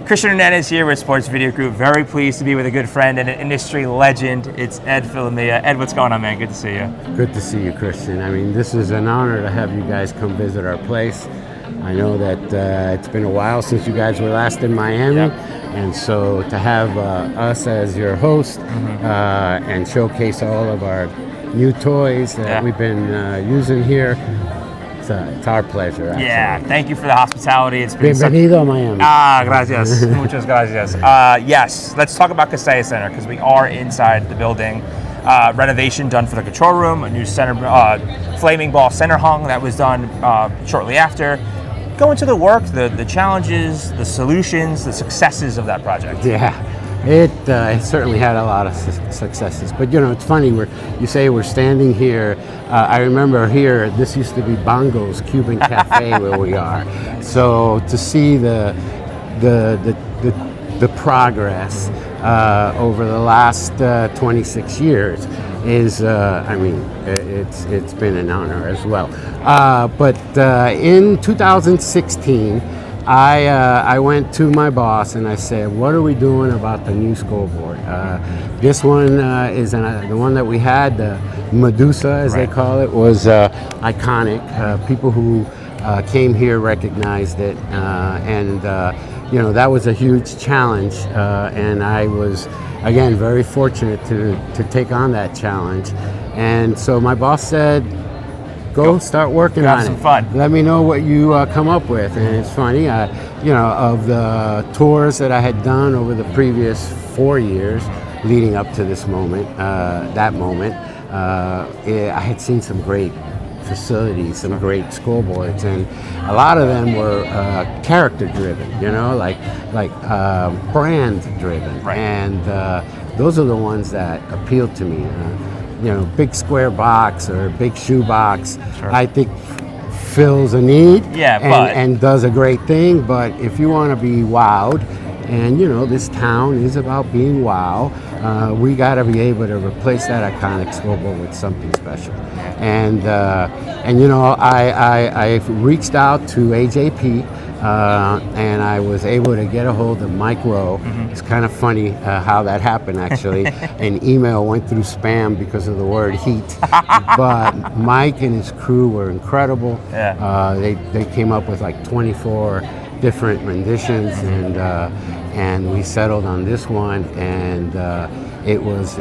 Christian Hernandez here with Sports Video Group. Very pleased to be with a good friend and an industry legend. It's Ed Filomia. Ed, what's going on, man? Good to see you. Good to see you, Christian. I mean, this is an honor to have you guys come visit our place. I know that it's been a while since you guys were last in Miami, and so to have us as your host and showcase all of our new toys that we've been using here, it's our pleasure. Actually. Yeah, thank you for the hospitality. It's been Bienvenido a Miami. Gracias. Muchas gracias. Yes, let's talk about Kaseya Center because we are inside the building. Renovation done for the control room, a new center, flaming ball center hung that was done shortly after. Go into the work, the challenges, the solutions, the successes of that project. Yeah. It certainly had a lot of successes, but you know, it's funny. You say we're standing here. I remember here. This used to be Bongo's Cuban Cafe where we are. So to see the progress over the last 26 years is, I mean, it's been an honor as well. But in 2016. I went to my boss and I said, what are we doing about the new scoreboard? This one is the one that we had, the Medusa as they call it, was iconic. People who came here recognized it, and you know, that was a huge challenge, and I was, again, very fortunate to take on that challenge. And so my boss said, Go start working on it. Have some fun. Let me know what you come up with. And it's funny, you know, of the tours that I had done over the previous 4 years leading up to this moment, I had seen some great facilities, some great scoreboards, and a lot of them were character driven, you know, like brand driven. Right. And those are the ones that appealed to me. You know, big square box or big shoe box, I think fills a need and does a great thing. But if you want to be wowed, and you know, this town is about being wow, we got to be able to replace that iconic scoreboard with something special. And you know, I reached out to AJP. And I was able to get a hold of Mike Rowe. It's kind of funny how that happened, actually. An email went through spam because of the word heat. But Mike and his crew were incredible. They came up with like 24 different renditions, and we settled on this one. And it was,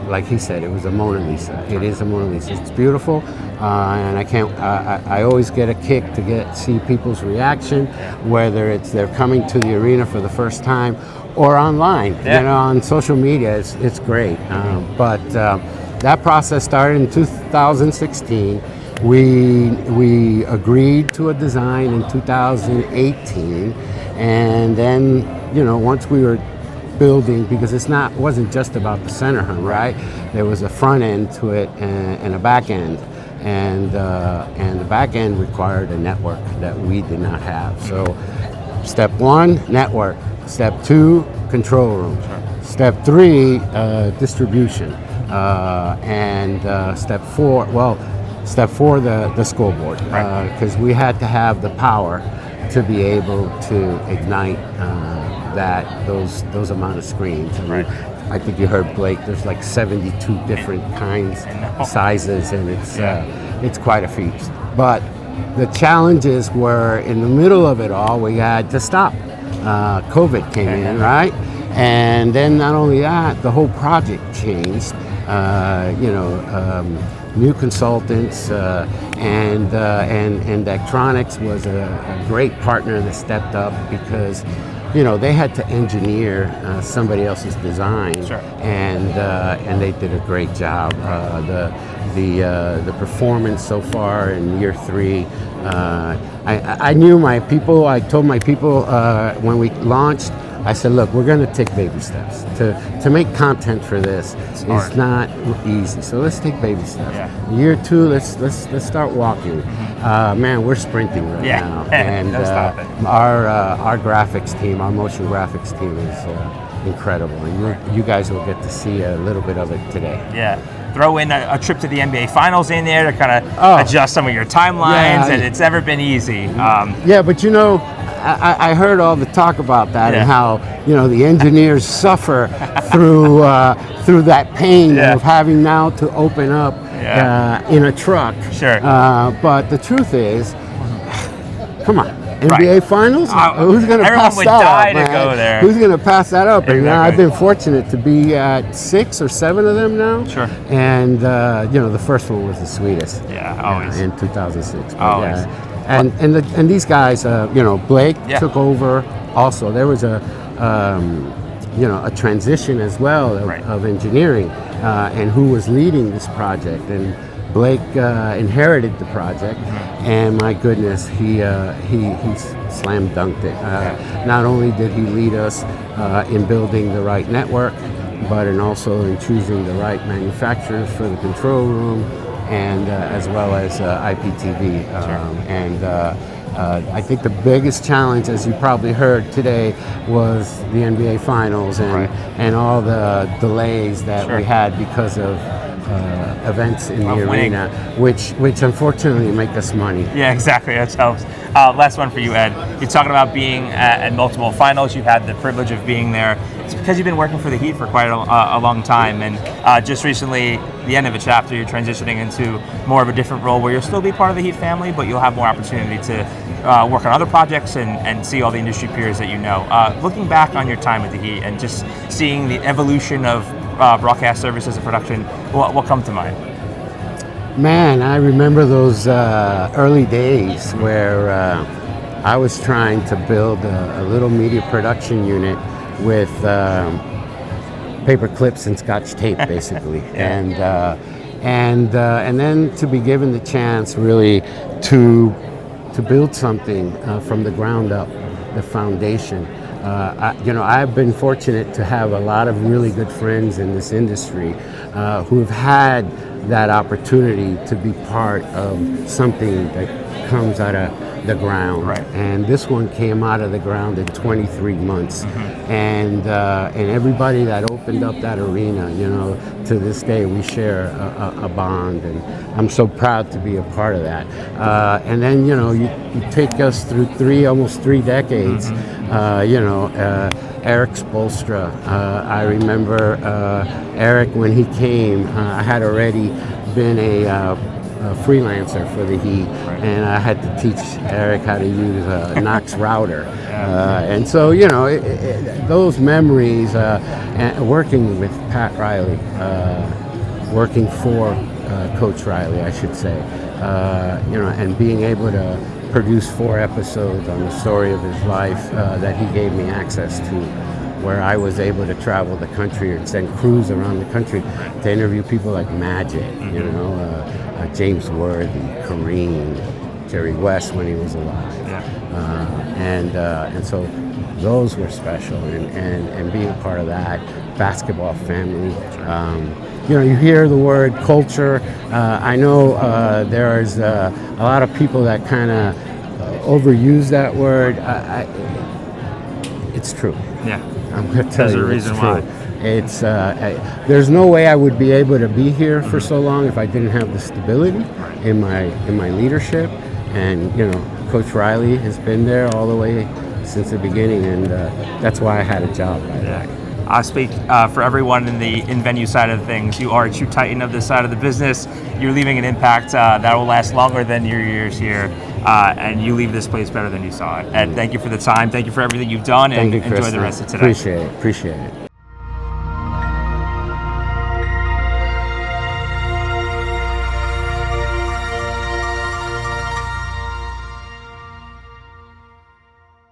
like he said, it was a Mona Lisa. It is a Mona Lisa. It's beautiful, and I always get a kick to see people's reaction, whether it's they're coming to the arena for the first time or online. You know, on social media, it's great. But that process started in 2016. We agreed to a design in 2018, and then, you know, once we were building, because wasn't just about the center hung, right? There was a front end to it and a back end, and the back end required a network that we did not have. So, step 1, network. Step 2, control room. Step 3, distribution, and step 4, the scoreboard, because we had to have the power to be able to ignite those amount of screens. I think you heard Blake. There's like 72 different kinds, sizes, and it's quite a feast. But the challenges were in the middle of it all. We had to stop. COVID came in, right? And then not only that, the whole project changed. You know. New consultants, and Electronics was a great partner that stepped up, because, you know, they had to engineer somebody else's design, and they did a great job. The performance so far in year 3, I knew my people. I told my people when we launched, I said, look, we're going to take baby steps. To make content for this is not easy. So let's take baby steps. Year 2, let's start walking. Man, we're sprinting right now. And our graphics team, our motion graphics team is incredible. And you guys will get to see a little bit of it today. Throw in a trip to the NBA Finals in there to kind of adjust some of your timelines, and it's never been easy. But you know, I heard all the talk about that and how the engineers suffer through that pain of having now to open up in a truck. Sure. But the truth is, come on. NBA Finals? Who's going to pass that up, man? Go there. Who's going to pass that up? And I've been fortunate to be at 6 or 7 of them now. Sure. And the first one was the sweetest. Yeah, always. In 2006. Always. And these guys, Blake took over. Also, there was a transition as well of engineering, and who was leading this project. And Blake inherited the project, and my goodness, he slam dunked it. Not only did he lead us in building the right network, but also in choosing the right manufacturers for the control room, and as well as IPTV. I think the biggest challenge, as you probably heard today, was the NBA Finals and all the delays that we had because of events in the arena, which unfortunately make us money. Yeah, exactly. That helps. Last one for you, Ed. You're talking about being at multiple finals. You've had the privilege of being there. It's because you've been working for the Heat for quite a long time, and just recently, the end of a chapter, you're transitioning into more of a different role where you'll still be part of the Heat family, but you'll have more opportunity to work on other projects and see all the industry peers that you know. Looking back on your time with the Heat and just seeing the evolution of broadcast services and production, what come to mind? Man, I remember those early days where I was trying to build a little media production unit with paper clips and Scotch tape, basically, and then to be given the chance really to build something from the ground up, the foundation. I've been fortunate to have a lot of really good friends in this industry who have had that opportunity to be part of something that comes out of the ground. Right. And this one came out of the ground in 23 months. And everybody that opened up that arena, to this day we share a bond, and I'm so proud to be a part of that. And then, you take us through almost three decades. Erik Spoelstra. I remember Erik when he came. I had already been a freelancer for the Heat, and I had to teach Erik how to use a Knox router. And so, those memories, and working with Pat Riley, working for Coach Riley, I should say, and being able to produce 4 episodes on the story of his life that he gave me access to, where I was able to travel the country and send crews around the country to interview people like Magic, James Worthy, Kareem, Jerry West when he was alive. And so those were special, and being a part of that basketball family. You hear the word culture. I know there's a lot of people that kind of overuse that word. It's true. Yeah. I'm going to tell you, There's a reason why. It's there's no way I would be able to be here for so long if I didn't have the stability in my leadership. And Coach Riley has been there all the way since the beginning, and that's why I had a job. I speak for everyone in the in-venue side of things. You are a true titan of this side of the business. You're leaving an impact that will last longer than your years here, and you leave this place better than you saw it. And thank you for the time. Thank you for everything you've done, and enjoy the rest of today. Appreciate it.